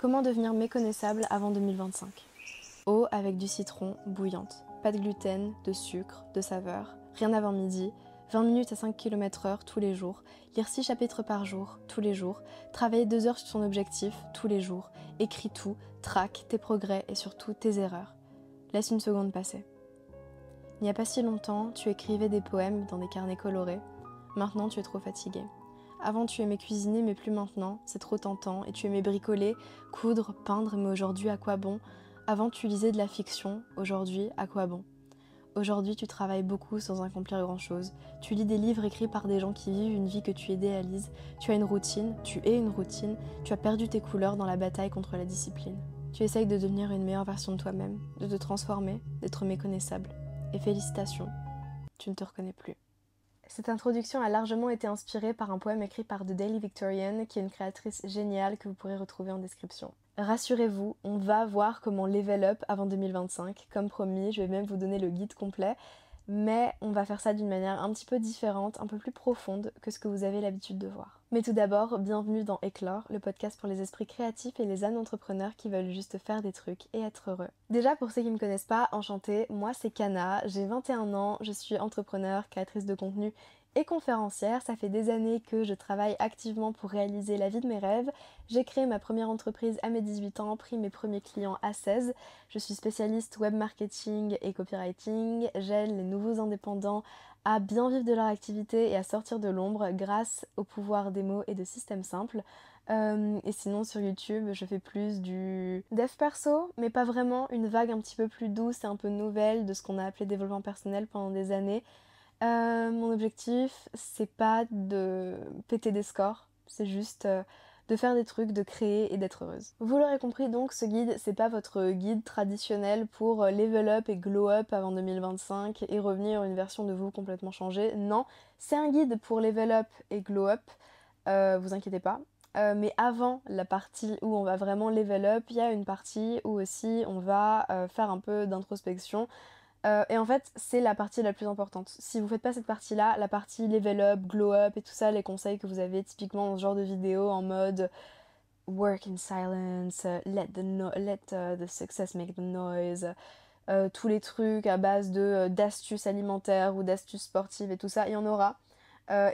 Comment devenir méconnaissable avant 2025? Eau avec du citron bouillante. Pas de gluten, de sucre, de saveur. Rien avant midi. 20 minutes à 5 km/h tous les jours. Lire 6 chapitres par jour, tous les jours. Travailler 2 heures sur son objectif, tous les jours. Écris tout, traque tes progrès et surtout tes erreurs. Laisse une seconde passer. Il n'y a pas si longtemps, tu écrivais des poèmes dans des carnets colorés. Maintenant, tu es trop fatigué. Avant, tu aimais cuisiner, mais plus maintenant, c'est trop tentant, et tu aimais bricoler, coudre, peindre, mais aujourd'hui, à quoi bon? Avant, tu lisais de la fiction, aujourd'hui, à quoi bon? Aujourd'hui, tu travailles beaucoup sans accomplir grand-chose. Tu lis des livres écrits par des gens qui vivent une vie que tu idéalises. Tu as une routine, tu es une routine, tu as perdu tes couleurs dans la bataille contre la discipline. Tu essayes de devenir une meilleure version de toi-même, de te transformer, d'être méconnaissable. Et félicitations, tu ne te reconnais plus. Cette introduction a largement été inspirée par un poème écrit par The Daily Victorian, qui est une créatrice géniale que vous pourrez retrouver en description. Rassurez-vous, on va voir comment level up avant 2025. Comme promis, je vais même vous donner le guide complet, mais on va faire ça d'une manière un petit peu différente, un peu plus profonde que ce que vous avez l'habitude de voir. Mais tout d'abord, bienvenue dans Éclore, le podcast pour les esprits créatifs et les âmes entrepreneurs qui veulent juste faire des trucs et être heureux. Déjà, pour ceux qui me connaissent pas, enchantée, moi c'est Kana, j'ai 21 ans, je suis entrepreneur, créatrice de contenu et conférencière. Ça fait des années que je travaille activement pour réaliser la vie de mes rêves. J'ai créé ma première entreprise à mes 18 ans, pris mes premiers clients à 16. Je suis spécialiste web marketing et copywriting. J'aide les nouveaux indépendants à bien vivre de leur activité et à sortir de l'ombre grâce au pouvoir des mots et de systèmes simples. Et sinon sur YouTube je fais plus du dev perso, mais pas vraiment, une vague un petit peu plus douce et un peu nouvelle de ce qu'on a appelé développement personnel pendant des années. Mon objectif c'est pas de péter des scores, c'est juste de faire des trucs, de créer et d'être heureuse. Vous l'aurez compris donc, ce guide c'est pas votre guide traditionnel pour level up et glow up avant 2025 et revenir à une version de vous complètement changée. Non, c'est un guide pour level up et glow up, vous inquiétez pas. Mais avant la partie où on va vraiment level up, il y a une partie où aussi on va faire un peu d'introspection. Et en fait, c'est la partie la plus importante. Si vous faites pas cette partie-là, la partie level up, glow up et tout ça, les conseils que vous avez typiquement dans ce genre de vidéo en mode work in silence, let the success make the noise, tous les trucs à base de d'astuces alimentaires ou d'astuces sportives et tout ça, il y en aura.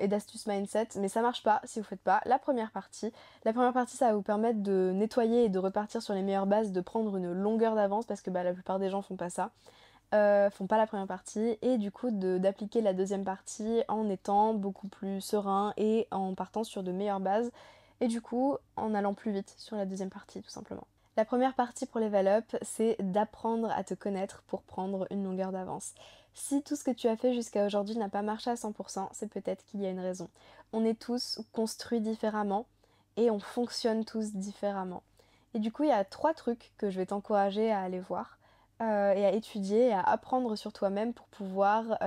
Et d'astuces mindset, mais ça marche pas si vous faites pas la première partie. La première partie, ça va vous permettre de nettoyer et de repartir sur les meilleures bases, de prendre une longueur d'avance parce que la plupart des gens font pas ça. Font pas la première partie, et du coup d'appliquer la deuxième partie en étant beaucoup plus serein et en partant sur de meilleures bases, et du coup en allant plus vite sur la deuxième partie tout simplement. La première partie pour level up, c'est d'apprendre à te connaître pour prendre une longueur d'avance. Si tout ce que tu as fait jusqu'à aujourd'hui n'a pas marché à 100%, c'est peut-être qu'il y a une raison. On est tous construits différemment et on fonctionne tous différemment. Et du coup il y a 3 trucs que je vais t'encourager à aller voir. Et à étudier et à apprendre sur toi-même pour pouvoir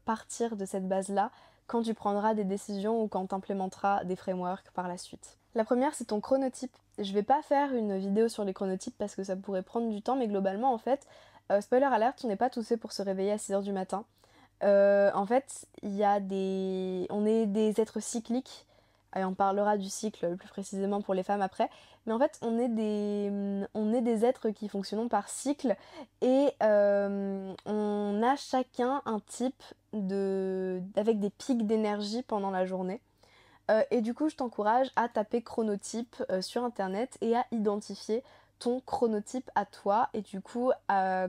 partir de cette base-là quand tu prendras des décisions ou quand tu implémenteras des frameworks par la suite. La première, c'est ton chronotype. Je vais pas faire une vidéo sur les chronotypes parce que ça pourrait prendre du temps, mais globalement en fait, spoiler alert, on n'est pas tous faits pour se réveiller à 6h du matin. En fait, on est des êtres cycliques, et on parlera du cycle plus précisément pour les femmes après, mais en fait on est des êtres qui fonctionnent par cycle, et on a chacun un type avec des pics d'énergie pendant la journée. Et du coup je t'encourage à taper chronotype sur internet et à identifier ton chronotype à toi, et du coup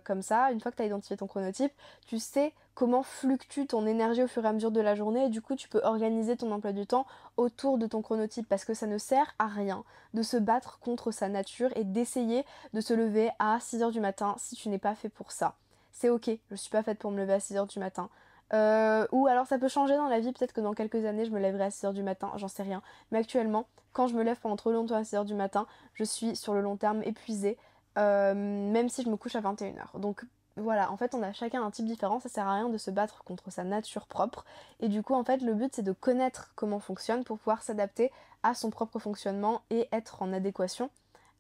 comme ça, une fois que tu as identifié ton chronotype, tu sais comment fluctue ton énergie au fur et à mesure de la journée, et du coup tu peux organiser ton emploi du temps autour de ton chronotype, parce que ça ne sert à rien de se battre contre sa nature et d'essayer de se lever à 6h du matin si tu n'es pas fait pour ça. C'est ok, je suis pas faite pour me lever à 6h du matin. Ou alors ça peut changer dans la vie, peut-être que dans quelques années je me lèverai à 6h du matin, j'en sais rien. Mais actuellement, quand je me lève pendant trop longtemps à 6h du matin, je suis sur le long terme épuisée, même si je me couche à 21h. Donc voilà, en fait on a chacun un type différent, ça sert à rien de se battre contre sa nature propre. Et du coup en fait le but c'est de connaître comment fonctionne pour pouvoir s'adapter à son propre fonctionnement et être en adéquation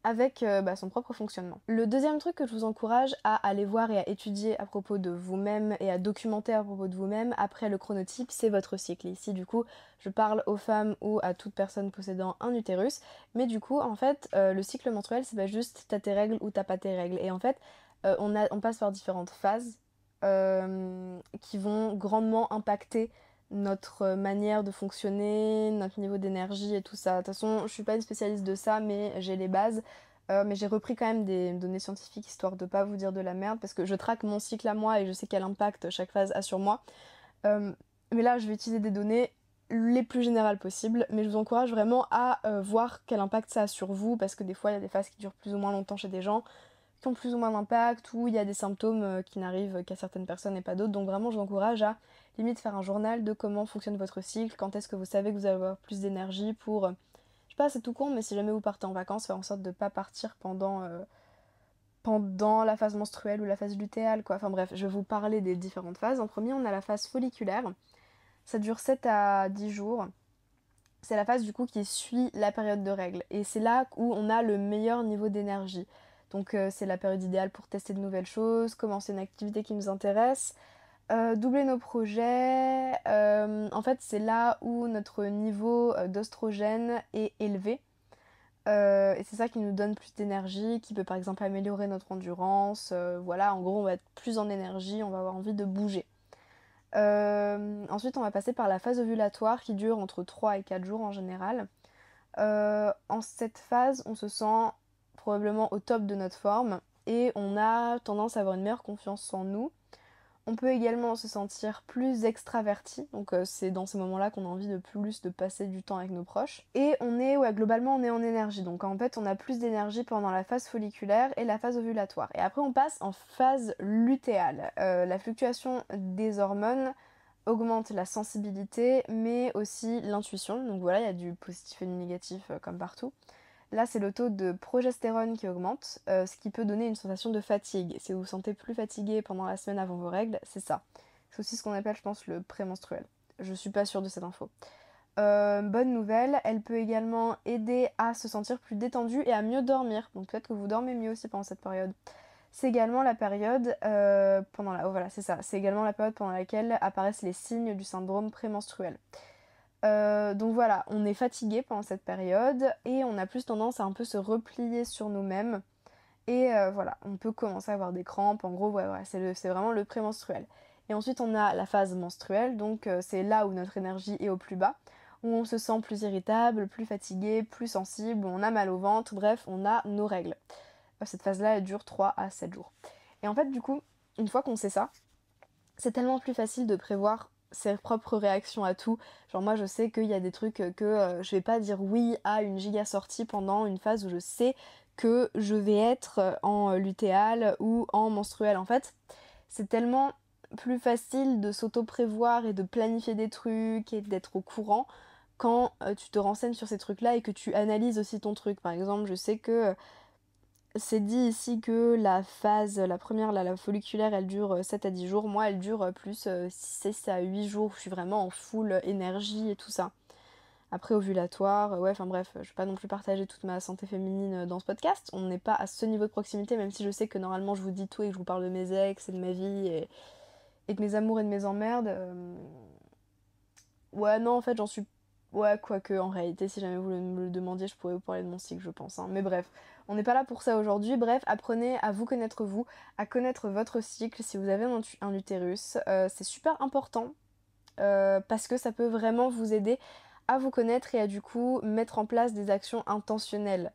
avec son propre fonctionnement. Le deuxième truc que je vous encourage à aller voir et à étudier à propos de vous-même et à documenter à propos de vous-même après le chronotype, c'est votre cycle. Ici du coup je parle aux femmes ou à toute personne possédant un utérus, mais du coup en fait le cycle menstruel c'est pas juste t'as tes règles ou t'as pas tes règles, et en fait on passe par différentes phases qui vont grandement impacter notre manière de fonctionner, notre niveau d'énergie et tout ça. De toute façon, je suis pas une spécialiste de ça, mais j'ai les bases. Mais j'ai repris quand même des données scientifiques histoire de pas vous dire de la merde, parce que je traque mon cycle à moi et je sais quel impact chaque phase a sur moi. Euh, mais là, je vais utiliser des données les plus générales possibles, mais je vous encourage vraiment à voir quel impact ça a sur vous, parce que des fois, il y a des phases qui durent plus ou moins longtemps chez des gens, qui ont plus ou moins d'impact, ou il y a des symptômes qui n'arrivent qu'à certaines personnes et pas d'autres. Donc vraiment, je vous encourage à limite faire un journal de comment fonctionne votre cycle, quand est-ce que vous savez que vous allez avoir plus d'énergie pour... je sais pas, c'est tout con, mais si jamais vous partez en vacances, faire en sorte de ne pas partir pendant la phase menstruelle ou la phase lutéale, quoi. Enfin bref, je vais vous parler des différentes phases. En premier, on a la phase folliculaire. Ça dure 7 à 10 jours. C'est la phase du coup qui suit la période de règles. Et c'est là où on a le meilleur niveau d'énergie. Donc c'est la période idéale pour tester de nouvelles choses, commencer une activité qui nous intéresse, doubler nos projets. En fait, c'est là où notre niveau d'oestrogène est élevé. Et c'est ça qui nous donne plus d'énergie, qui peut par exemple améliorer notre endurance. Voilà, en gros, on va être plus en énergie, on va avoir envie de bouger. Ensuite, on va passer par la phase ovulatoire qui dure entre 3 et 4 jours en général. En cette phase, on se sent probablement au top de notre forme et on a tendance à avoir une meilleure confiance en nous. On peut également se sentir plus extraverti, donc c'est dans ces moments-là qu'on a envie de plus de passer du temps avec nos proches. Et globalement on est en énergie, donc en fait on a plus d'énergie pendant la phase folliculaire et la phase ovulatoire. Et après on passe en phase lutéale. La fluctuation des hormones augmente la sensibilité mais aussi l'intuition, donc voilà, il y a du positif et du négatif comme partout. Là, c'est le taux de progestérone qui augmente, ce qui peut donner une sensation de fatigue. Si vous vous sentez plus fatigué pendant la semaine avant vos règles, c'est ça. C'est aussi ce qu'on appelle, je pense, le prémenstruel. Je suis pas sûre de cette info. Bonne nouvelle, elle peut également aider à se sentir plus détendu et à mieux dormir. Donc peut-être que vous dormez mieux aussi pendant cette période. C'est également la période c'est ça. C'est également la période pendant laquelle apparaissent les signes du syndrome prémenstruel. Donc voilà, on est fatigué pendant cette période et on a plus tendance à un peu se replier sur nous-mêmes. Et voilà, on peut commencer à avoir des crampes. En gros, ouais, c'est vraiment le prémenstruel. Et ensuite, on a la phase menstruelle, donc c'est là où notre énergie est au plus bas, où on se sent plus irritable, plus fatigué, plus sensible, on a mal au ventre, bref, on a nos règles. Cette phase-là, elle dure 3 à 7 jours. Et en fait, du coup, une fois qu'on sait ça, c'est tellement plus facile de prévoir ses propres réactions à tout. Genre moi je sais qu'il y a des trucs que je vais pas dire oui à une giga sortie pendant une phase où je sais que je vais être en lutéale ou en menstruelle. En fait, c'est tellement plus facile de s'auto-prévoir et de planifier des trucs et d'être au courant quand tu te renseignes sur ces trucs-là et que tu analyses aussi ton truc. Par exemple, je sais que c'est dit ici que la première, la folliculaire, elle dure 7 à 10 jours. Moi, elle dure plus 6 à 8 jours. Je suis vraiment en full énergie et tout ça. Après, ovulatoire, ouais, enfin bref, je vais pas non plus partager toute ma santé féminine dans ce podcast. On n'est pas à ce niveau de proximité, même si je sais que normalement je vous dis tout et que je vous parle de mes ex et de ma vie et de mes amours et de mes emmerdes. Ouais, non, en fait, j'en suis. Ouais, quoique, en réalité, si jamais vous me le demandiez, je pourrais vous parler de mon cycle, je pense. Hein. Mais bref, on n'est pas là pour ça aujourd'hui. Bref, apprenez à vous, à connaître votre cycle si vous avez un utérus. C'est super important parce que ça peut vraiment vous aider à vous connaître et à du coup mettre en place des actions intentionnelles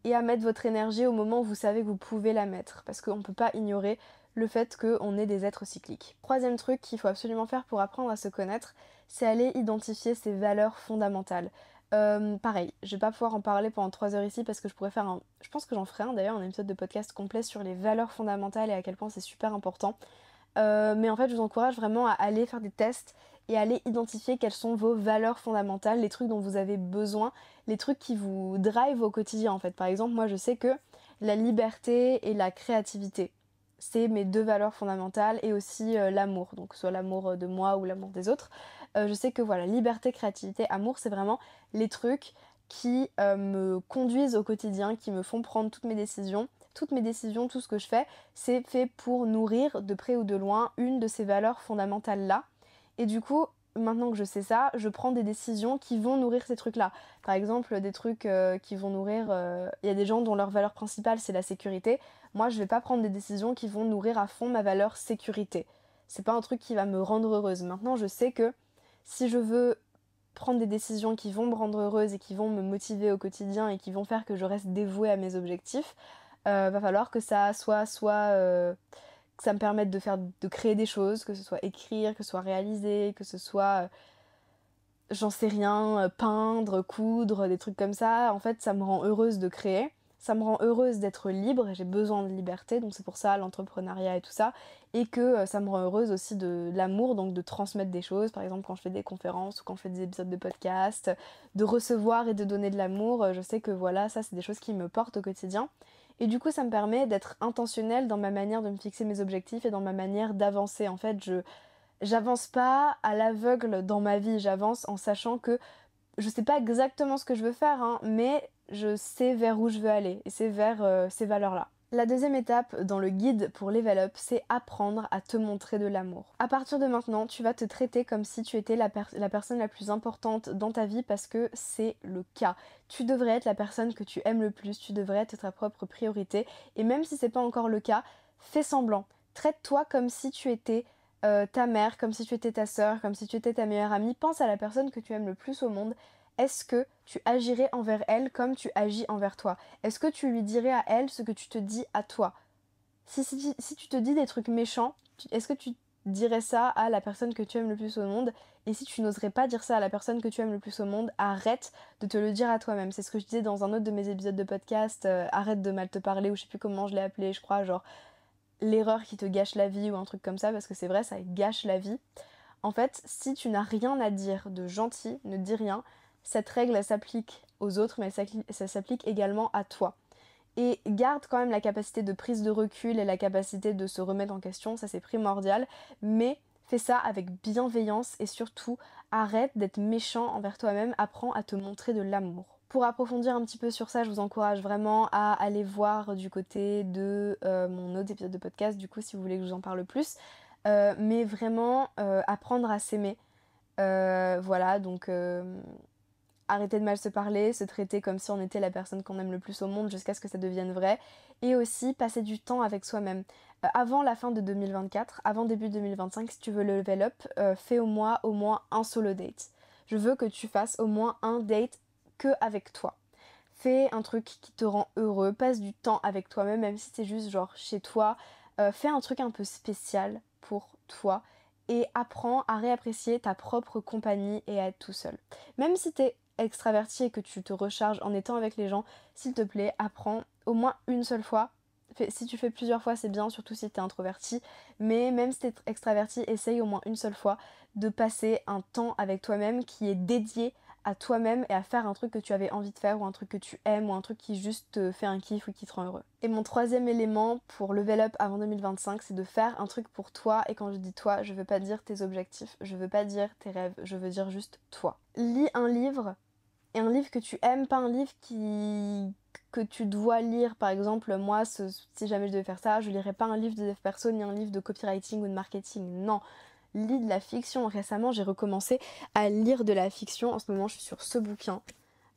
et à mettre votre énergie au moment où vous savez que vous pouvez la mettre, parce qu'on ne peut pas ignorer le fait qu'on est des êtres cycliques. Troisième truc qu'il faut absolument faire pour apprendre à se connaître, c'est aller identifier ses valeurs fondamentales. Pareil, je vais pas pouvoir en parler pendant 3 heures ici parce que je pense que j'en ferai un d'ailleurs, un épisode de podcast complet sur les valeurs fondamentales et à quel point c'est super important. Mais en fait, je vous encourage vraiment à aller faire des tests et à aller identifier quelles sont vos valeurs fondamentales, les trucs dont vous avez besoin, les trucs qui vous drive au quotidien en fait. Par exemple, moi je sais que la liberté et la créativité, c'est mes 2 valeurs fondamentales et aussi l'amour, donc soit l'amour de moi ou l'amour des autres. Je sais que voilà, liberté, créativité, amour, c'est vraiment les trucs qui me conduisent au quotidien, qui me font prendre toutes mes décisions. Toutes mes décisions, tout ce que je fais, c'est fait pour nourrir de près ou de loin une de ces valeurs fondamentales-là. Et du coup, maintenant que je sais ça, je prends des décisions qui vont nourrir ces trucs-là. Par exemple, des trucs qui vont nourrir... Il y a des gens dont leur valeur principale, c'est la sécurité. Moi, je vais pas prendre des décisions qui vont nourrir à fond ma valeur sécurité. C'est pas un truc qui va me rendre heureuse. Maintenant, je sais que si je veux prendre des décisions qui vont me rendre heureuse et qui vont me motiver au quotidien et qui vont faire que je reste dévouée à mes objectifs, va falloir que ça soit que ça me permette de créer des choses, que ce soit écrire, que ce soit réaliser, que ce soit j'en sais rien, peindre, coudre, des trucs comme ça. En fait, ça me rend heureuse de créer. Ça me rend heureuse d'être libre, et j'ai besoin de liberté, donc c'est pour ça l'entrepreneuriat et tout ça. Et que ça me rend heureuse aussi de l'amour, donc de transmettre des choses, par exemple quand je fais des conférences ou quand je fais des épisodes de podcast, de recevoir et de donner de l'amour. Je sais que voilà, ça c'est des choses qui me portent au quotidien. Et du coup, ça me permet d'être intentionnelle dans ma manière de me fixer mes objectifs et dans ma manière d'avancer. En fait, j'avance pas à l'aveugle dans ma vie, j'avance en sachant que je sais pas exactement ce que je veux faire, hein, mais je sais vers où je veux aller, et c'est vers ces valeurs-là. La deuxième étape dans le guide pour Level Up, c'est apprendre à te montrer de l'amour. À partir de maintenant, tu vas te traiter comme si tu étais la personne la plus importante dans ta vie parce que c'est le cas. Tu devrais être la personne que tu aimes le plus, tu devrais être ta propre priorité, et même si c'est pas encore le cas, fais semblant. Traite-toi comme si tu étais ta mère, comme si tu étais ta sœur, comme si tu étais ta meilleure amie. Pense à la personne que tu aimes le plus au monde. Est-ce que tu agirais envers elle comme tu agis envers toi? Est-ce que tu lui dirais à elle ce que tu te dis à toi? Si tu te dis des trucs méchants, est-ce que tu dirais ça à la personne que tu aimes le plus au monde? Et si tu n'oserais pas dire ça à la personne que tu aimes le plus au monde, arrête de te le dire à toi-même. C'est ce que je disais dans un autre de mes épisodes de podcast, arrête de mal te parler, ou je sais plus comment je l'ai appelé, je crois, genre l'erreur qui te gâche la vie ou un truc comme ça, parce que c'est vrai, ça gâche la vie. En fait, si tu n'as rien à dire de gentil, ne dis rien. Cette règle, elle s'applique aux autres, mais ça s'applique également à toi. Et garde quand même la capacité de prise de recul et la capacité de se remettre en question, ça c'est primordial, mais fais ça avec bienveillance et surtout arrête d'être méchant envers toi-même, apprends à te montrer de l'amour. Pour approfondir un petit peu sur ça, je vous encourage vraiment à aller voir du côté de mon autre épisode de podcast, du coup si vous voulez que je vous en parle plus. Mais vraiment apprendre à s'aimer. Voilà, donc arrêter de mal se parler, se traiter comme si on était la personne qu'on aime le plus au monde jusqu'à ce que ça devienne vrai. Et aussi passer du temps avec soi-même. Avant la fin de 2024, avant début 2025, si tu veux le level up, fais au moins un solo date. Je veux que tu fasses au moins un date que avec toi. Fais un truc qui te rend heureux, passe du temps avec toi-même, même si c'est juste genre chez toi. Fais un truc un peu spécial pour toi et apprends à réapprécier ta propre compagnie et à être tout seul. Même si t'es extraverti et que tu te recharges en étant avec les gens, s'il te plaît, apprends au moins une seule fois. Si tu fais plusieurs fois, c'est bien, surtout si t'es introverti, mais même si t'es extraverti, essaye au moins une seule fois de passer un temps avec toi-même qui est dédié à toi-même et à faire un truc que tu avais envie de faire ou un truc que tu aimes ou un truc qui juste te fait un kiff ou qui te rend heureux. Et mon troisième élément pour level up avant 2025, c'est de faire un truc pour toi. Et quand je dis toi, je veux pas dire tes objectifs, je veux pas dire tes rêves, je veux dire juste toi. Lis un livre, et un livre que tu aimes, pas un livre que tu dois lire. Par exemple, moi, si jamais je devais faire ça, je lirais pas un livre de dev perso ni un livre de copywriting ou de marketing. Non, lis de la fiction. Récemment, j'ai recommencé à lire de la fiction. En ce moment, je suis sur ce bouquin.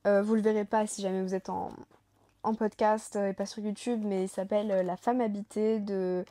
Vous le verrez pas si jamais vous êtes en podcast et pas sur YouTube, mais il s'appelle La femme habitée de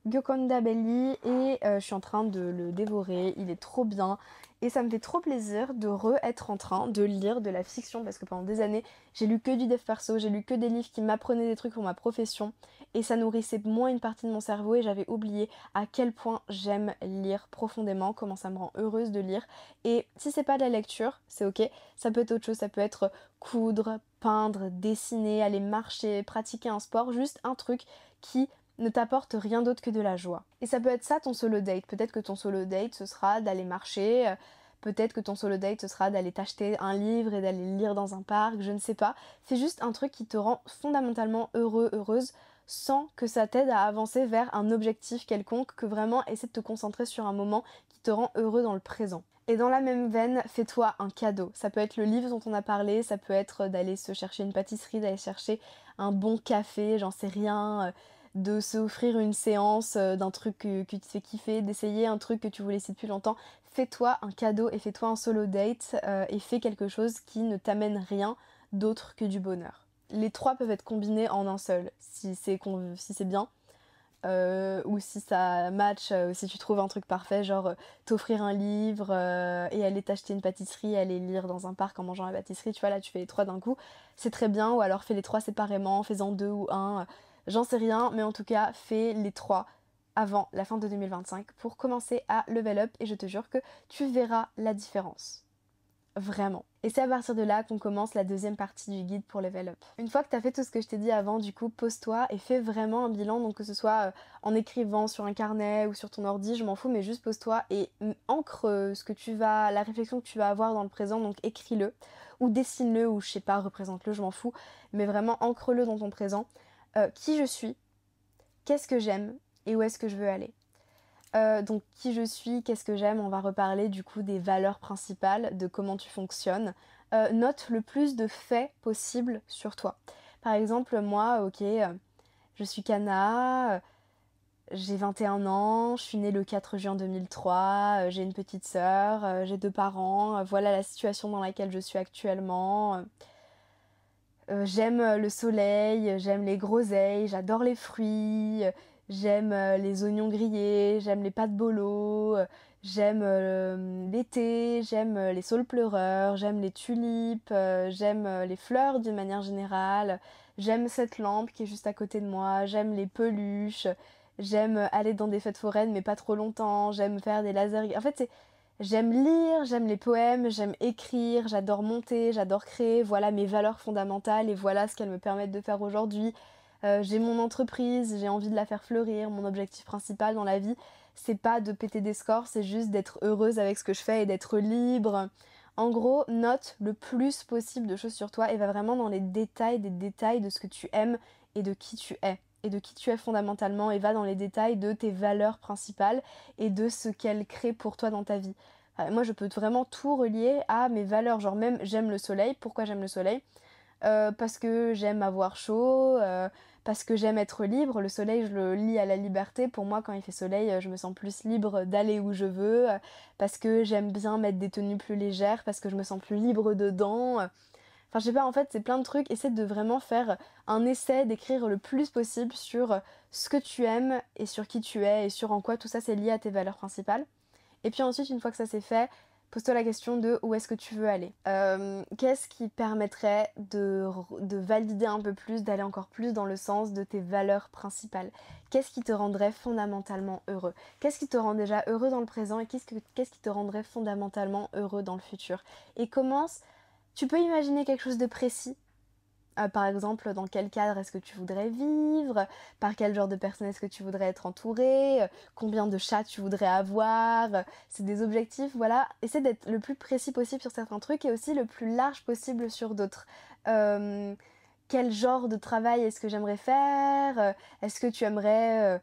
Gioconda Belli et je suis en train de le dévorer. Il est trop bien et ça me fait trop plaisir de être en train de lire de la fiction parce que pendant des années, j'ai lu que du dev perso, j'ai lu que des livres qui m'apprenaient des trucs pour ma profession et ça nourrissait moins une partie de mon cerveau et j'avais oublié à quel point j'aime lire profondément, comment ça me rend heureuse de lire. Et si c'est pas de la lecture, c'est ok, ça peut être autre chose, ça peut être coudre, peindre, dessiner, aller marcher, pratiquer un sport, juste un truc qui ne t'apporte rien d'autre que de la joie. Et ça peut être ça ton solo date. Peut-être que ton solo date ce sera d'aller marcher, peut-être que ton solo date ce sera d'aller t'acheter un livre et d'aller lire dans un parc, je ne sais pas. C'est juste un truc qui te rend fondamentalement heureux, heureuse. sans que ça t'aide à avancer vers un objectif quelconque, que vraiment essaie de te concentrer sur un moment qui te rend heureux dans le présent. Et dans la même veine, fais-toi un cadeau. Ça peut être le livre dont on a parlé, ça peut être d'aller se chercher une pâtisserie, d'aller chercher un bon café, j'en sais rien, de s'offrir une séance d'un truc qui te fait kiffer, d'essayer un truc que tu voulais essayer depuis longtemps. Fais-toi un cadeau et fais-toi un solo date et fais quelque chose qui ne t'amène rien d'autre que du bonheur. Les trois peuvent être combinés en un seul, si c'est bien. Ou si ça match, si tu trouves un truc parfait, genre t'offrir un livre et aller t'acheter une pâtisserie, aller lire dans un parc en mangeant la pâtisserie, tu vois, là tu fais les trois d'un coup, c'est très bien. Ou alors fais les trois séparément, fais-en deux ou un, j'en sais rien, mais en tout cas fais les trois avant la fin de 2025 pour commencer à level up et je te jure que tu verras la différence. Vraiment. Et c'est à partir de là qu'on commence la deuxième partie du guide pour Level Up. Une fois que tu as fait tout ce que je t'ai dit avant, du coup, pose-toi et fais vraiment un bilan, donc que ce soit en écrivant sur un carnet ou sur ton ordi, je m'en fous, mais juste pose-toi et ancre la réflexion que tu vas avoir dans le présent, donc écris-le, ou dessine-le, ou je sais pas, représente-le, je m'en fous, mais vraiment ancre-le dans ton présent. Qui je suis, qu'est-ce que j'aime et où est-ce que je veux aller. Donc qui je suis, qu'est-ce que j'aime, on va reparler du coup des valeurs principales, de comment tu fonctionnes. Note le plus de faits possible sur toi. Par exemple, moi, je suis Kana, j'ai 21 ans, je suis née le 4 juin 2003, j'ai une petite sœur, j'ai 2 parents, voilà la situation dans laquelle je suis actuellement. J'aime le soleil, j'aime les groseilles, j'adore les fruits, j'aime les oignons grillés, j'aime les pâtes bolo, j'aime l'été, j'aime les saules pleureurs, j'aime les tulipes, j'aime les fleurs d'une manière générale, j'aime cette lampe qui est juste à côté de moi, j'aime les peluches, j'aime aller dans des fêtes foraines mais pas trop longtemps, j'aime faire des lasers. En fait, j'aime lire, j'aime les poèmes, j'aime écrire, j'adore monter, j'adore créer, voilà mes valeurs fondamentales et voilà ce qu'elles me permettent de faire aujourd'hui. J'ai mon entreprise, j'ai envie de la faire fleurir, mon objectif principal dans la vie, c'est pas de péter des scores, c'est juste d'être heureuse avec ce que je fais et d'être libre. En gros, note le plus possible de choses sur toi et va vraiment dans les détails des détails de ce que tu aimes et de qui tu es. Et de qui tu es fondamentalement et va dans les détails de tes valeurs principales et de ce qu'elles créent pour toi dans ta vie. Moi je peux vraiment tout relier à mes valeurs, genre même j'aime le soleil. Pourquoi j'aime le soleil? Parce que j'aime avoir chaud, parce que j'aime être libre. Le soleil, je le lie à la liberté. Pour moi, quand il fait soleil, je me sens plus libre d'aller où je veux, parce que j'aime bien mettre des tenues plus légères, parce que je me sens plus libre dedans. Enfin, je sais pas, en fait, c'est plein de trucs. Essaie de vraiment faire un essai, d'écrire le plus possible sur ce que tu aimes et sur qui tu es et sur en quoi tout ça c'est lié à tes valeurs principales. Et puis ensuite, une fois que ça c'est fait, pose-toi la question de où est-ce que tu veux aller. Qu'est-ce qui permettrait de valider un peu plus, d'aller encore plus dans le sens de tes valeurs principales? Qu'est-ce qui te rendrait fondamentalement heureux? Qu'est-ce qui te rend déjà heureux dans le présent et qu'est-ce qui te rendrait fondamentalement heureux dans le futur? Et commence, tu peux imaginer quelque chose de précis. Par exemple, dans quel cadre est-ce que tu voudrais vivre? Par quel genre de personne est-ce que tu voudrais être entouré? Combien de chats tu voudrais avoir? C'est des objectifs, voilà. Essaie d'être le plus précis possible sur certains trucs et aussi le plus large possible sur d'autres. Quel genre de travail est-ce que j'aimerais faire? Est-ce que tu aimerais,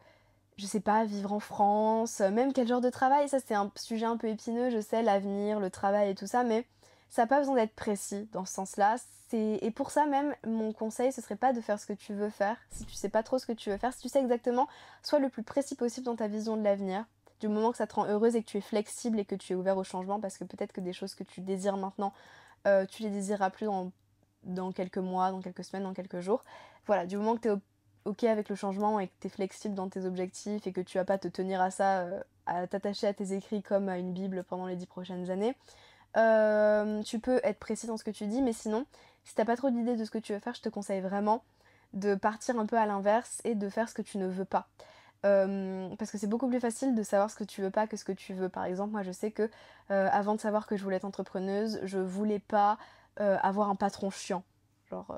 je sais pas, vivre en France? Même quel genre de travail? Ça, c'est un sujet un peu épineux, je sais, l'avenir, le travail et tout ça, mais ça n'a pas besoin d'être précis dans ce sens-là. Et pour ça même, mon conseil, ce serait pas de faire ce que tu veux faire. Si tu sais pas trop ce que tu veux faire, si tu sais exactement, sois le plus précis possible dans ta vision de l'avenir. Du moment que ça te rend heureuse et que tu es flexible et que tu es ouvert au changement, parce que peut-être que des choses que tu désires maintenant, tu les désireras plus dans quelques mois, dans quelques semaines, dans quelques jours. Voilà, du moment que tu es ok avec le changement et que tu es flexible dans tes objectifs et que tu vas pas te tenir à ça, à t'attacher à tes écrits comme à une bible pendant les 10 prochaines années, tu peux être précis dans ce que tu dis, mais sinon, si t'as pas trop d'idées de ce que tu veux faire, je te conseille vraiment de partir un peu à l'inverse et de faire ce que tu ne veux pas. Parce que c'est beaucoup plus facile de savoir ce que tu veux pas que ce que tu veux. Par exemple, moi je sais que avant de savoir que je voulais être entrepreneuse, je voulais pas avoir un patron chiant. Genre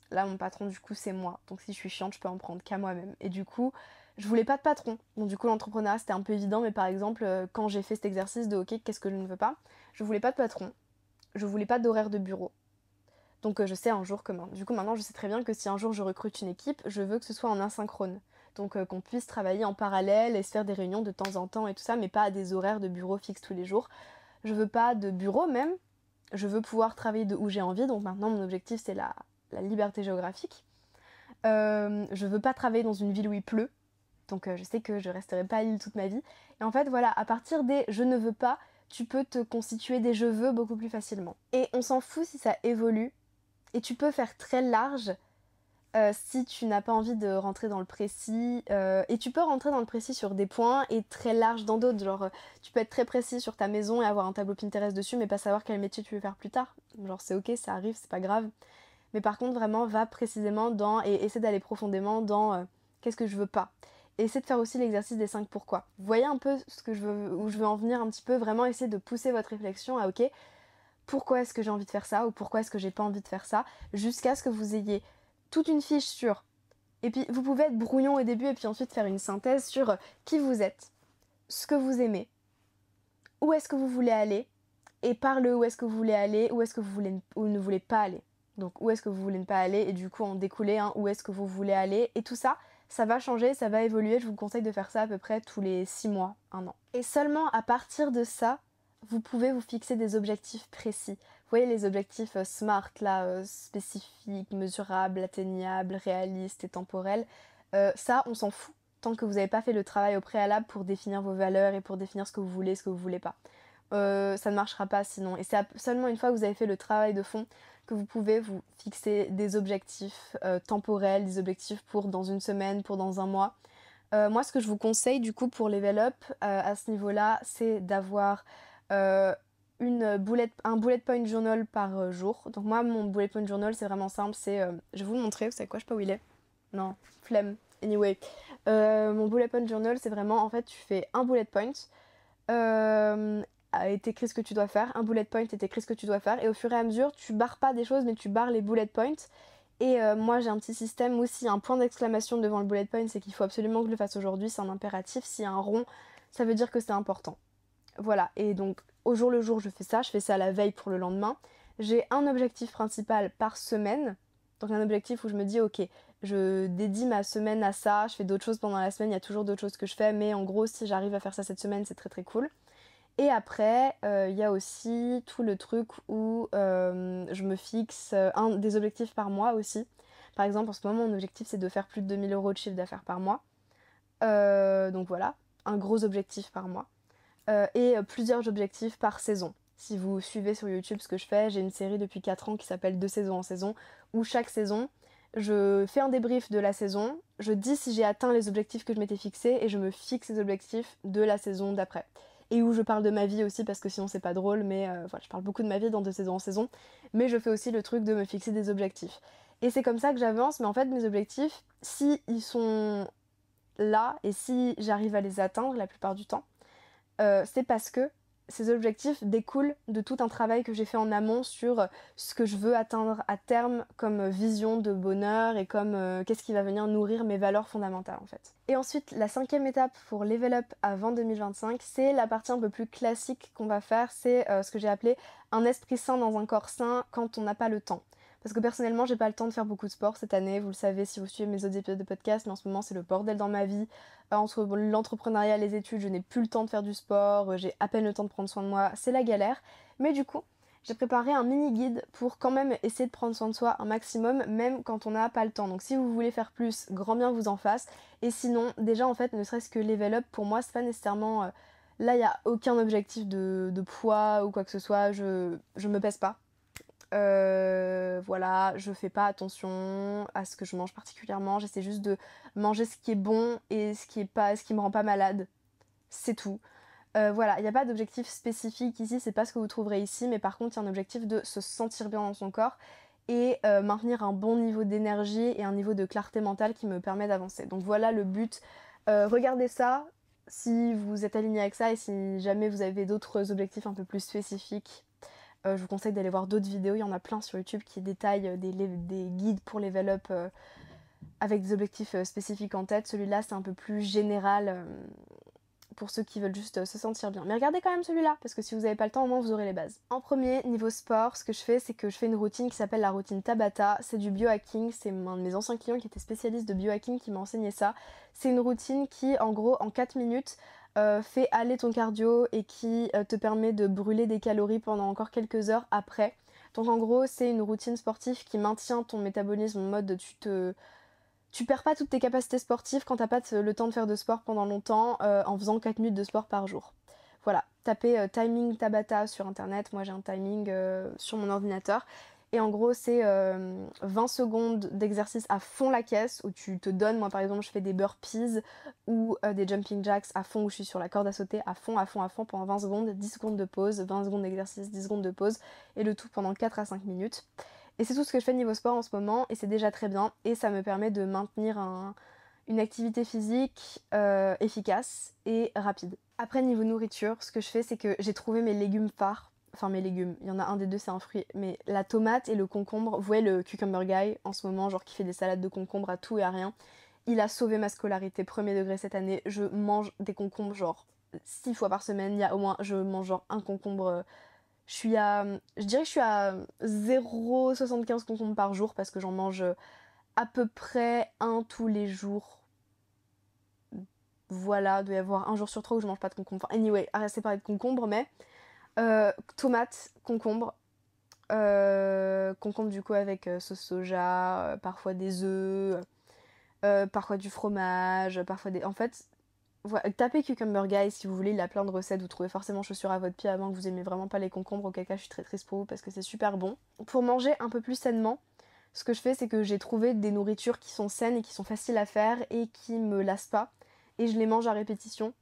là mon patron du coup c'est moi. Donc si je suis chiante, je peux en prendre qu'à moi-même. Et du coup, je voulais pas de patron. Donc du coup l'entrepreneuriat c'était un peu évident, mais par exemple quand j'ai fait cet exercice de ok, qu'est-ce que je ne veux pas? Je voulais pas de patron. Je voulais pas d'horaire de bureau. Donc je sais un jour comment. Du coup maintenant je sais très bien que si un jour je recrute une équipe, je veux que ce soit en asynchrone. Donc qu'on puisse travailler en parallèle et se faire des réunions de temps en temps et tout ça, mais pas à des horaires de bureau fixes tous les jours. Je veux pas de bureau même, je veux pouvoir travailler de où j'ai envie, donc maintenant mon objectif c'est la liberté géographique. Je veux pas travailler dans une ville où il pleut, donc je sais que je resterai pas à Lille toute ma vie. Et en fait voilà, à partir des je ne veux pas, tu peux te constituer des je veux beaucoup plus facilement. Et on s'en fout si ça évolue, et tu peux faire très large si tu n'as pas envie de rentrer dans le précis. Et tu peux rentrer dans le précis sur des points et très large dans d'autres. Genre tu peux être très précis sur ta maison et avoir un tableau Pinterest dessus mais pas savoir quel métier tu veux faire plus tard. Genre c'est ok, ça arrive, c'est pas grave. Mais par contre vraiment va précisément dans et essaie d'aller profondément dans qu'est-ce que je veux pas. Et essaie de faire aussi l'exercice des 5 pourquoi. Vous voyez un peu ce que je veux, où je veux en venir un petit peu, vraiment essayer de pousser votre réflexion à ok, pourquoi est-ce que j'ai envie de faire ça ou pourquoi est-ce que j'ai pas envie de faire ça, jusqu'à ce que vous ayez toute une fiche sur. Et puis vous pouvez être brouillon au début et puis ensuite faire une synthèse sur qui vous êtes, ce que vous aimez, où est-ce que vous voulez aller, et par le où est-ce que vous voulez aller, où est-ce que vous voulez ou ne voulez pas aller. Donc où est-ce que vous voulez ne pas aller et du coup en découler où est-ce que vous voulez aller. Et tout ça, ça va changer, ça va évoluer. Je vous conseille de faire ça à peu près tous les 6 mois, 1 an. Et seulement à partir de ça, vous pouvez vous fixer des objectifs précis. Vous voyez les objectifs SMART, là, spécifiques, mesurables, atteignables, réalistes et temporels. Ça, on s'en fout tant que vous n'avez pas fait le travail au préalable pour définir vos valeurs et pour définir ce que vous voulez, ce que vous voulez pas. Ça ne marchera pas sinon. Et c'est seulement une fois que vous avez fait le travail de fond que vous pouvez vous fixer des objectifs temporels, des objectifs pour dans une semaine, pour dans un mois. Moi, ce que je vous conseille du coup pour Level Up à ce niveau-là, c'est d'avoir un bullet point journal par jour. Donc moi, mon bullet point journal, c'est vraiment simple. Je vais vous le montrer, vous savez quoi, je sais pas où il est. Non, flemme. Anyway, mon bullet point journal, c'est vraiment, en fait, tu fais un bullet point, est écrit ce que tu dois faire, un bullet point est écrit ce que tu dois faire, et au fur et à mesure, tu barres pas des choses, mais tu barres les bullet points. Et moi j'ai un petit système où s'il y a un point d'exclamation devant le bullet point, c'est qu'il faut absolument que je le fasse aujourd'hui, c'est un impératif. S'il y a un rond, ça veut dire que c'est important. Voilà, et donc au jour le jour je fais ça la veille pour le lendemain. J'ai un objectif principal par semaine, donc un objectif où je me dis ok, je dédie ma semaine à ça, je fais d'autres choses pendant la semaine, il y a toujours d'autres choses que je fais, mais en gros si j'arrive à faire ça cette semaine c'est très très cool. Et après, il y a aussi tout le truc où je me fixe des objectifs par mois aussi. Par exemple, en ce moment, mon objectif, c'est de faire plus de 2000 € de chiffre d'affaires par mois. Donc voilà, un gros objectif par mois. Et plusieurs objectifs par saison. Si vous suivez sur YouTube ce que je fais, j'ai une série depuis 4 ans qui s'appelle De saison en saison, où chaque saison, je fais un débrief de la saison, je dis si j'ai atteint les objectifs que je m'étais fixés et je me fixe les objectifs de la saison d'après. Et où je parle de ma vie aussi parce que sinon c'est pas drôle, mais voilà, je parle beaucoup de ma vie dans De saison en saison, mais je fais aussi le truc de me fixer des objectifs. Et c'est comme ça que j'avance, mais en fait mes objectifs, si ils sont là et si j'arrive à les atteindre la plupart du temps, c'est parce que ces objectifs découlent de tout un travail que j'ai fait en amont sur ce que je veux atteindre à terme comme vision de bonheur et comme qu'est-ce qui va venir nourrir mes valeurs fondamentales en fait. Et ensuite, la 5e étape pour Level Up avant 2025, c'est la partie un peu plus classique qu'on va faire, c'est ce que j'ai appelé un esprit sain dans un corps sain quand on n'a pas le temps. Parce que personnellement, j'ai pas le temps de faire beaucoup de sport cette année, vous le savez si vous suivez mes autres épisodes de podcast, mais en ce moment c'est le bordel dans ma vie. Entre l'entrepreneuriat et les études, je n'ai plus le temps de faire du sport, j'ai à peine le temps de prendre soin de moi, c'est la galère. Mais du coup, j'ai préparé un mini guide pour quand même essayer de prendre soin de soi un maximum, même quand on n'a pas le temps. Donc si vous voulez faire plus, grand bien vous en fasse. Et sinon, déjà en fait, ne serait-ce que level up, pour moi, c'est pas nécessairement... là, il n'y a aucun objectif de poids ou quoi que ce soit, je me pèse pas. Voilà, je fais pas attention à ce que je mange particulièrement, j'essaie juste de manger ce qui est bon et ce qui me rend pas malade, c'est tout. Voilà, il n'y a pas d'objectif spécifique ici, c'est pas ce que vous trouverez ici, mais par contre il y a un objectif de se sentir bien dans son corps et maintenir un bon niveau d'énergie et un niveau de clarté mentale qui me permet d'avancer. Donc voilà le but, regardez ça si vous êtes aligné avec ça et si jamais vous avez d'autres objectifs un peu plus spécifiques. Je vous conseille d'aller voir d'autres vidéos, il y en a plein sur YouTube qui détaillent des guides pour level up avec des objectifs spécifiques en tête. Celui-là c'est un peu plus général pour ceux qui veulent juste se sentir bien. Mais regardez quand même celui-là, parce que si vous n'avez pas le temps, au moins vous aurez les bases. En premier, niveau sport, ce que je fais, c'est que je fais une routine qui s'appelle la routine Tabata. C'est du biohacking, c'est un de mes anciens clients qui était spécialiste de biohacking qui m'a enseigné ça. C'est une routine qui, en gros, en 4 minutes, fait aller ton cardio et qui te permet de brûler des calories pendant encore quelques heures après. Donc en gros, c'est une routine sportive qui maintient ton métabolisme en mode tu perds pas toutes tes capacités sportives quand t'as pas le temps de faire de sport pendant longtemps en faisant 4 minutes de sport par jour. Voilà, tapez timing Tabata sur internet, moi j'ai un timing sur mon ordinateur. Et en gros c'est 20 secondes d'exercice à fond la caisse où tu te donnes, moi par exemple je fais des burpees ou des jumping jacks à fond où je suis sur la corde à sauter à fond pendant 20 secondes, 10 secondes de pause, 20 secondes d'exercice, 10 secondes de pause et le tout pendant 4 à 5 minutes. Et c'est tout ce que je fais niveau sport en ce moment et c'est déjà très bien et ça me permet de maintenir une activité physique efficace et rapide. Après niveau nourriture, ce que je fais c'est que j'ai trouvé mes légumes phares, enfin mes légumes, il y en a un des deux c'est un fruit, mais la tomate et le concombre, vous voyez le cucumber guy en ce moment, genre qui fait des salades de concombre à tout et à rien, il a sauvé ma scolarité premier degré cette année, je mange des concombres genre 6 fois par semaine, il y a au moins, je mange genre un concombre. Je dirais que je suis à 0,75 concombres par jour parce que j'en mange à peu près un tous les jours. Voilà, il doit y avoir un jour sur 3 où je mange pas de concombre. Enfin, anyway, arrêtez de parler de concombre, mais tomates, concombre. Concombre du coup avec sauce soja, parfois des œufs, parfois du fromage, parfois des... En fait, voilà, tapez Cucumber Guy si vous voulez, il a plein de recettes, vous trouvez forcément chaussures à votre pied avant que vous aimez vraiment pas les concombres, auquel cas je suis très triste pour vous parce que c'est super bon. Pour manger un peu plus sainement, ce que je fais c'est que j'ai trouvé des nourritures qui sont saines et qui sont faciles à faire et qui me lassent pas et je les mange à répétition.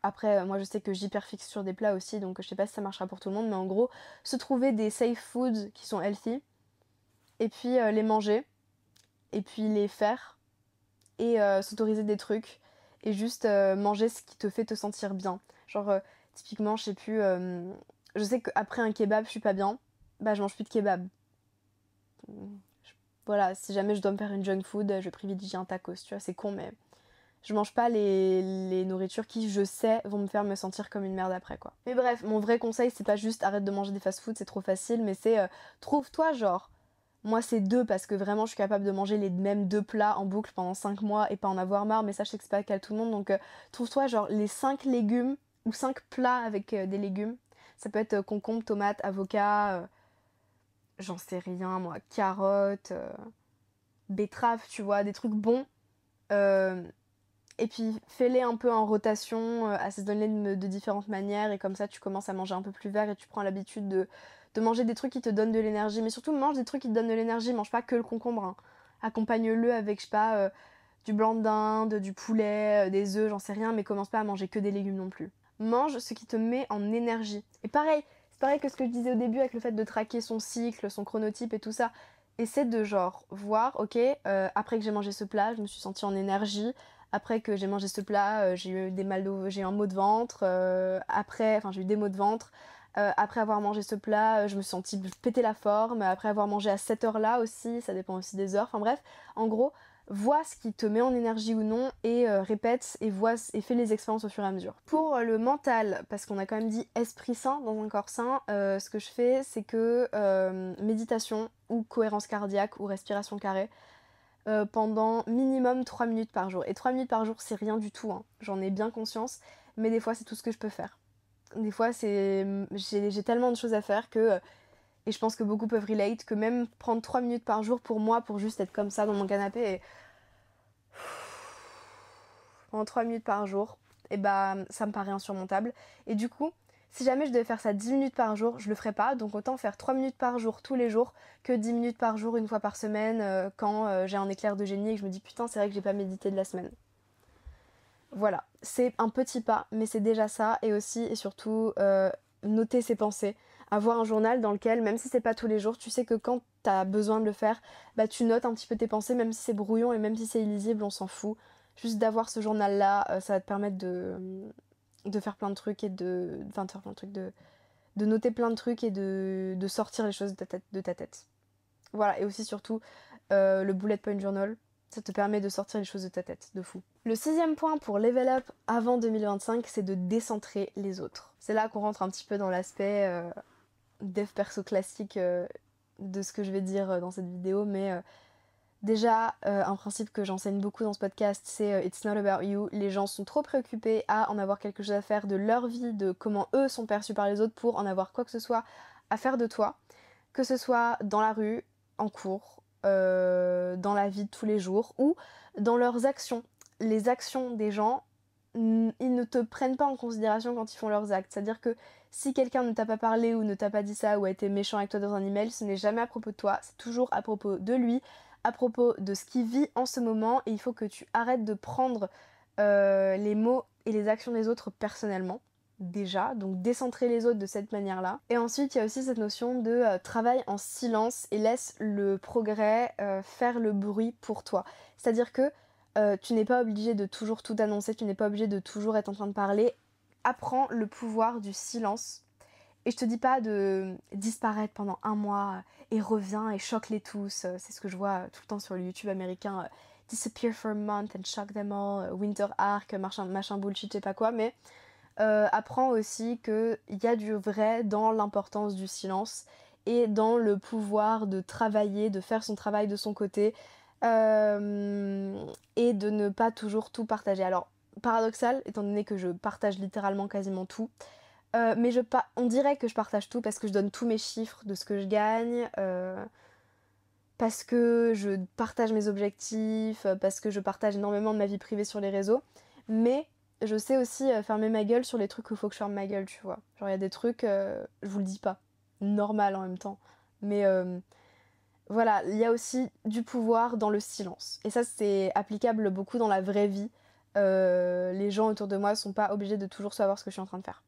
Après moi je sais que j'hyperfixe sur des plats aussi donc je sais pas si ça marchera pour tout le monde mais en gros se trouver des safe foods qui sont healthy et puis les manger et puis les faire et s'autoriser des trucs et juste manger ce qui te fait te sentir bien. Genre typiquement je sais plus, je sais qu'après un kebab je suis pas bien, bah je mange plus de kebab. Voilà, si jamais je dois me faire une junk food, je privilégie un tacos, tu vois, c'est con mais je mange pas les nourritures qui je sais vont me faire me sentir comme une merde après quoi. Mais bref, mon vrai conseil c'est pas juste arrête de manger des fast food, c'est trop facile, mais c'est trouve-toi genre. Moi c'est deux parce que vraiment je suis capable de manger les mêmes deux plats en boucle pendant 5 mois et pas en avoir marre, mais ça je sais que c'est pas le cas de tout le monde donc trouve-toi genre les 5 légumes ou 5 plats avec des légumes. Ça peut être concombre, tomate, avocat, j'en sais rien moi, carottes, betterave, tu vois, des trucs bons. Euh, et puis fais-les un peu en rotation, assaisonne-les de différentes manières et comme ça tu commences à manger un peu plus vert et tu prends l'habitude de manger des trucs qui te donnent de l'énergie. Mais surtout mange des trucs qui te donnent de l'énergie, mange pas que le concombre. Hein. Accompagne-le avec, je sais pas, du blanc de dinde, du poulet, des œufs, j'en sais rien, mais commence pas à manger que des légumes non plus. Mange ce qui te met en énergie. Et pareil, c'est pareil que ce que je disais au début avec le fait de traquer son cycle, son chronotype et tout ça. Essaie de genre voir, ok, après que j'ai mangé ce plat, je me suis sentie en énergie. Après que j'ai mangé ce plat, j'ai eu j'ai eu un mot de ventre. J'ai eu des maux de ventre. Après avoir mangé ce plat, je me suis sentie péter la forme. Après avoir mangé à cette heure-là aussi, ça dépend aussi des heures. Enfin bref, en gros, vois ce qui te met en énergie ou non et répète et fais les expériences au fur et à mesure. Pour le mental, parce qu'on a quand même dit esprit sain dans un corps sain, ce que je fais c'est que méditation ou cohérence cardiaque ou respiration carrée pendant minimum 3 minutes par jour. Et 3 minutes par jour c'est rien du tout, hein. J'en ai bien conscience, mais des fois c'est tout ce que je peux faire. Des fois j'ai tellement de choses à faire que et je pense que beaucoup peuvent relate que même prendre 3 minutes par jour pour moi pour juste être comme ça dans mon canapé et pendant 3 minutes par jour, et bah ça me paraît insurmontable. Et du coup, si jamais je devais faire ça 10 minutes par jour, je le ferais pas. Donc autant faire 3 minutes par jour tous les jours que 10 minutes par jour une fois par semaine quand j'ai un éclair de génie et que je me dis putain c'est vrai que j'ai pas médité de la semaine. Voilà, c'est un petit pas, mais c'est déjà ça. Et aussi et surtout noter ses pensées. Avoir un journal dans lequel, même si c'est pas tous les jours, tu sais que quand t'as besoin de le faire, bah tu notes un petit peu tes pensées, même si c'est brouillon et même si c'est illisible, on s'en fout. Juste d'avoir ce journal-là, ça va te permettre de faire plein de trucs et enfin de faire plein de trucs, de noter plein de trucs et de sortir les choses de ta tête. Voilà, et aussi surtout le bullet point journal. Ça te permet de sortir les choses de ta tête, de fou. Le 6e point pour level up avant 2025, c'est de décentrer les autres. C'est là qu'on rentre un petit peu dans l'aspect dev perso classique de ce que je vais dire dans cette vidéo, mais déjà, un principe que j'enseigne beaucoup dans ce podcast, c'est It's not about you. Les gens sont trop préoccupés à en avoir quelque chose à faire de leur vie, de comment eux sont perçus par les autres pour en avoir quoi que ce soit à faire de toi, que ce soit dans la rue, en cours, dans la vie de tous les jours ou dans leurs actions. Les actions des gens, ils ne te prennent pas en considération quand ils font leurs actes. C'est-à-dire que si quelqu'un ne t'a pas parlé ou ne t'a pas dit ça ou a été méchant avec toi dans un email, ce n'est jamais à propos de toi, c'est toujours à propos de lui, à propos de ce qu'il vit en ce moment, et il faut que tu arrêtes de prendre les mots et les actions des autres personnellement. Déjà, donc décentrer les autres de cette manière-là. Et ensuite, il y a aussi cette notion de travail en silence et laisse le progrès faire le bruit pour toi. C'est-à-dire que tu n'es pas obligé de toujours tout annoncer, tu n'es pas obligé de toujours être en train de parler. Apprends le pouvoir du silence. Et je te dis pas de disparaître pendant un mois et reviens et choque-les tous. C'est ce que je vois tout le temps sur le YouTube américain. Disappear for a month and shock them all. Winter arc, machin bullshit, je sais pas quoi. Mais apprends aussi qu'il y a du vrai dans l'importance du silence et dans le pouvoir de travailler, de faire son travail de son côté et de ne pas toujours tout partager. Alors, paradoxal, étant donné que je partage littéralement quasiment tout, mais on dirait que je partage tout parce que je donne tous mes chiffres de ce que je gagne, parce que je partage mes objectifs, parce que je partage énormément de ma vie privée sur les réseaux, mais je sais aussi fermer ma gueule sur les trucs où il faut que je ferme ma gueule, tu vois. Genre il y a des trucs, je vous le dis pas, normal en même temps, mais voilà, il y a aussi du pouvoir dans le silence. Et ça c'est applicable beaucoup dans la vraie vie. Les gens autour de moi sont pas obligés de toujours savoir ce que je suis en train de faire.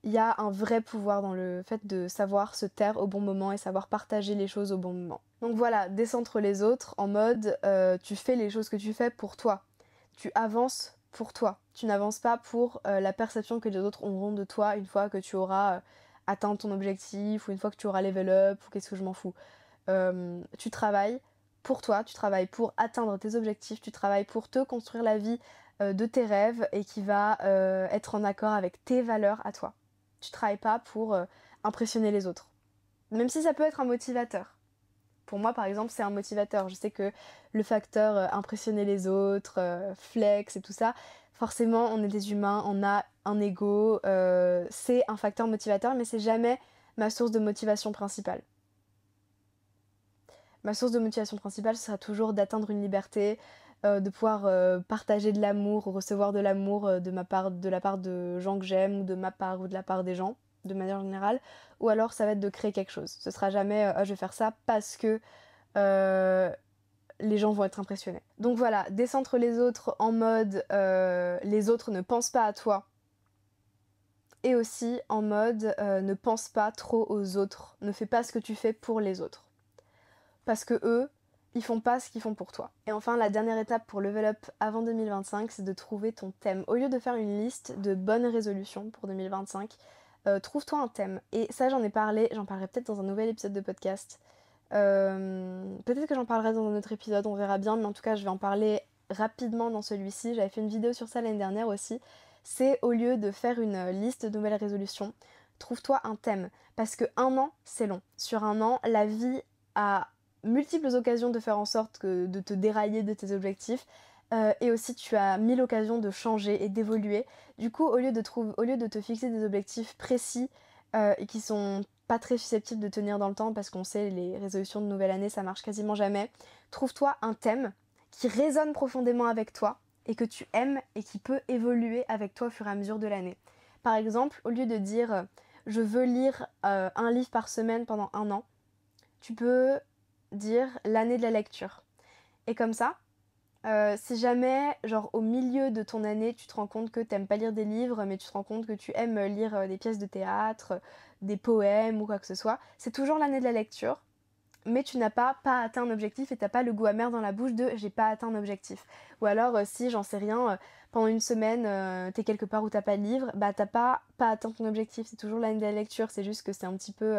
Il y a un vrai pouvoir dans le fait de savoir se taire au bon moment et savoir partager les choses au bon moment. Donc voilà, décentre les autres en mode tu fais les choses que tu fais pour toi. Tu avances pour toi. Tu n'avances pas pour la perception que les autres auront de toi une fois que tu auras atteint ton objectif ou une fois que tu auras level up ou qu'est-ce que je m'en fous. Tu travailles pour toi, tu travailles pour atteindre tes objectifs, tu travailles pour te construire la vie de tes rêves et qui va être en accord avec tes valeurs à toi. Tu travailles pas pour impressionner les autres. Même si ça peut être un motivateur. Pour moi, par exemple, c'est un motivateur. Je sais que le facteur impressionner les autres, flex et tout ça, forcément, on est des humains, on a un ego, c'est un facteur motivateur, mais c'est jamais ma source de motivation principale. Ma source de motivation principale, ce sera toujours d'atteindre une liberté, de pouvoir partager de l'amour, recevoir de l'amour de la part de gens que j'aime, ou de ma part ou de la part des gens, de manière générale, ou alors ça va être de créer quelque chose. Ce sera jamais je vais faire ça parce que les gens vont être impressionnés. Donc voilà, décentre les autres en mode les autres ne pensent pas à toi, et aussi en mode ne pense pas trop aux autres, ne fais pas ce que tu fais pour les autres. Parce que eux, ils font pas ce qu'ils font pour toi. Et enfin, la dernière étape pour level up avant 2025, c'est de trouver ton thème. Au lieu de faire une liste de bonnes résolutions pour 2025, trouve-toi un thème. Et ça, j'en parlerai peut-être dans un nouvel épisode de podcast. Peut-être que j'en parlerai dans un autre épisode, on verra bien, mais en tout cas, je vais en parler rapidement dans celui-ci. J'avais fait une vidéo sur ça l'année dernière aussi. C'est au lieu de faire une liste de nouvelles résolutions, trouve-toi un thème. Parce que un an, c'est long. Sur un an, la vie a multiples occasions de faire en sorte de te dérailler de tes objectifs et aussi tu as 1000 occasions de changer et d'évoluer. Du coup, au lieu de te fixer des objectifs précis et qui sont pas très susceptibles de tenir dans le temps, parce qu'on sait les résolutions de nouvelle année ça marche quasiment jamais, trouve-toi un thème qui résonne profondément avec toi et que tu aimes et qui peut évoluer avec toi au fur et à mesure de l'année. Par exemple, au lieu de dire je veux lire un livre par semaine pendant un an, tu peux dire l'année de la lecture. Et comme ça, si jamais, genre au milieu de ton année, tu te rends compte que t'aimes pas lire des livres, mais tu te rends compte que tu aimes lire des pièces de théâtre, des poèmes ou quoi que ce soit, c'est toujours l'année de la lecture, mais tu n'as pas atteint un objectif et t'as pas le goût amer dans la bouche de j'ai pas atteint un objectif. Ou alors si, j'en sais rien, pendant une semaine, t'es quelque part où t'as pas de livre, bah t'as pas atteint ton objectif, c'est toujours l'année de la lecture, c'est juste que c'est un petit peu...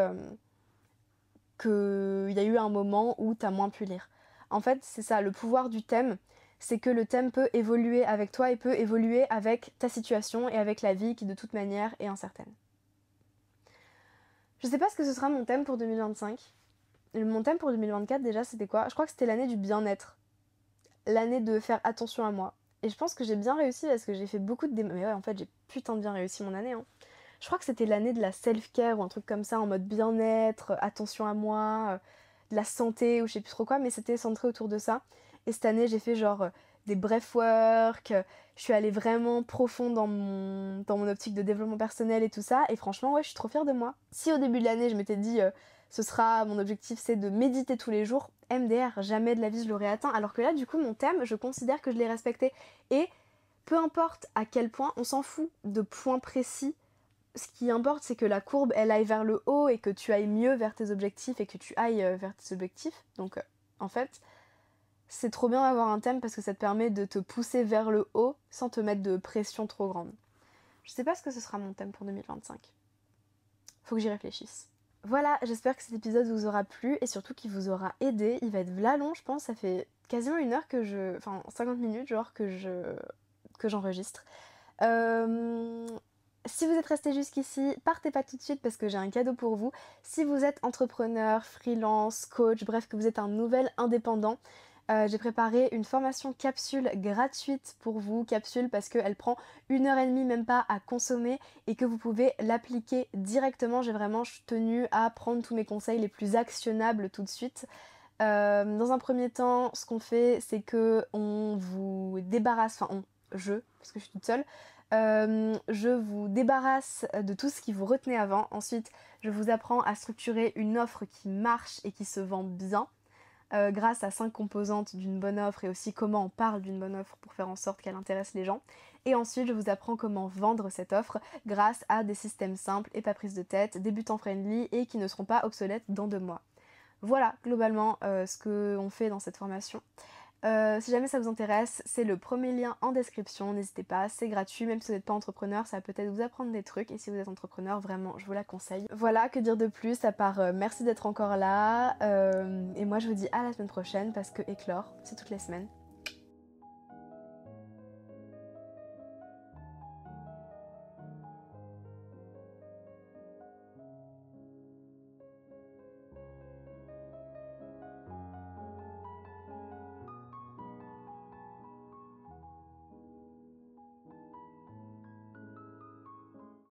qu'il y a eu un moment où t'as moins pu lire. En fait, c'est ça, le pouvoir du thème, c'est que le thème peut évoluer avec toi et peut évoluer avec ta situation et avec la vie qui de toute manière est incertaine. Je sais pas ce que ce sera mon thème pour 2025. Mon thème pour 2024 déjà c'était quoi? Je crois que c'était l'année du bien-être. L'année de faire attention à moi. Et je pense que j'ai bien réussi parce que j'ai fait beaucoup de mais ouais, en fait j'ai putain de bien réussi mon année, hein. Je crois que c'était l'année de la self-care ou un truc comme ça en mode bien-être, attention à moi, de la santé ou je sais plus trop quoi, mais c'était centré autour de ça. Et cette année j'ai fait genre des breathwork, je suis allée vraiment profond dans mon optique de développement personnel et tout ça, et franchement ouais je suis trop fière de moi. Si au début de l'année je m'étais dit ce sera mon objectif c'est de méditer tous les jours, MDR, jamais de la vie je l'aurais atteint, alors que là du coup mon thème je considère que je l'ai respecté. Et peu importe à quel point, on s'en fout de points précis, ce qui importe c'est que la courbe elle aille vers le haut et que tu ailles mieux vers tes objectifs et que tu ailles vers tes objectifs. Donc en fait c'est trop bien d'avoir un thème parce que ça te permet de te pousser vers le haut sans te mettre de pression trop grande. Je sais pas ce que ce sera mon thème pour 2025. Faut que j'y réfléchisse. Voilà, j'espère que cet épisode vous aura plu et surtout qu'il vous aura aidé. Il va être v'là long je pense, ça fait quasiment 1 heure que je... Enfin 50 minutes genre que j'enregistre. Si vous êtes resté jusqu'ici, partez pas tout de suite parce que j'ai un cadeau pour vous. Si vous êtes entrepreneur, freelance, coach, bref que vous êtes un nouvel indépendant, j'ai préparé une formation capsule gratuite pour vous. Capsule parce qu'elle prend 1 heure et demie même pas à consommer et que vous pouvez l'appliquer directement. J'ai vraiment tenu à prendre tous mes conseils les plus actionnables tout de suite. Dans un premier temps, ce qu'on fait, c'est que on vous débarrasse, parce que je suis toute seule, je vous débarrasse de tout ce qui vous retenait avant. Ensuite, je vous apprends à structurer une offre qui marche et qui se vend bien, grâce à 5 composantes d'une bonne offre et aussi comment on parle d'une bonne offre pour faire en sorte qu'elle intéresse les gens. Et ensuite, je vous apprends comment vendre cette offre grâce à des systèmes simples et pas prise de tête, débutants friendly et qui ne seront pas obsolètes dans 2 mois. Voilà globalement ce qu'on fait dans cette formation. Si jamais ça vous intéresse, c'est le premier lien en description, n'hésitez pas, c'est gratuit, même si vous n'êtes pas entrepreneur, ça va peut-être vous apprendre des trucs, et si vous êtes entrepreneur, vraiment, je vous la conseille. Voilà, que dire de plus, à part merci d'être encore là, et moi je vous dis à la semaine prochaine, parce que éclore, c'est toutes les semaines.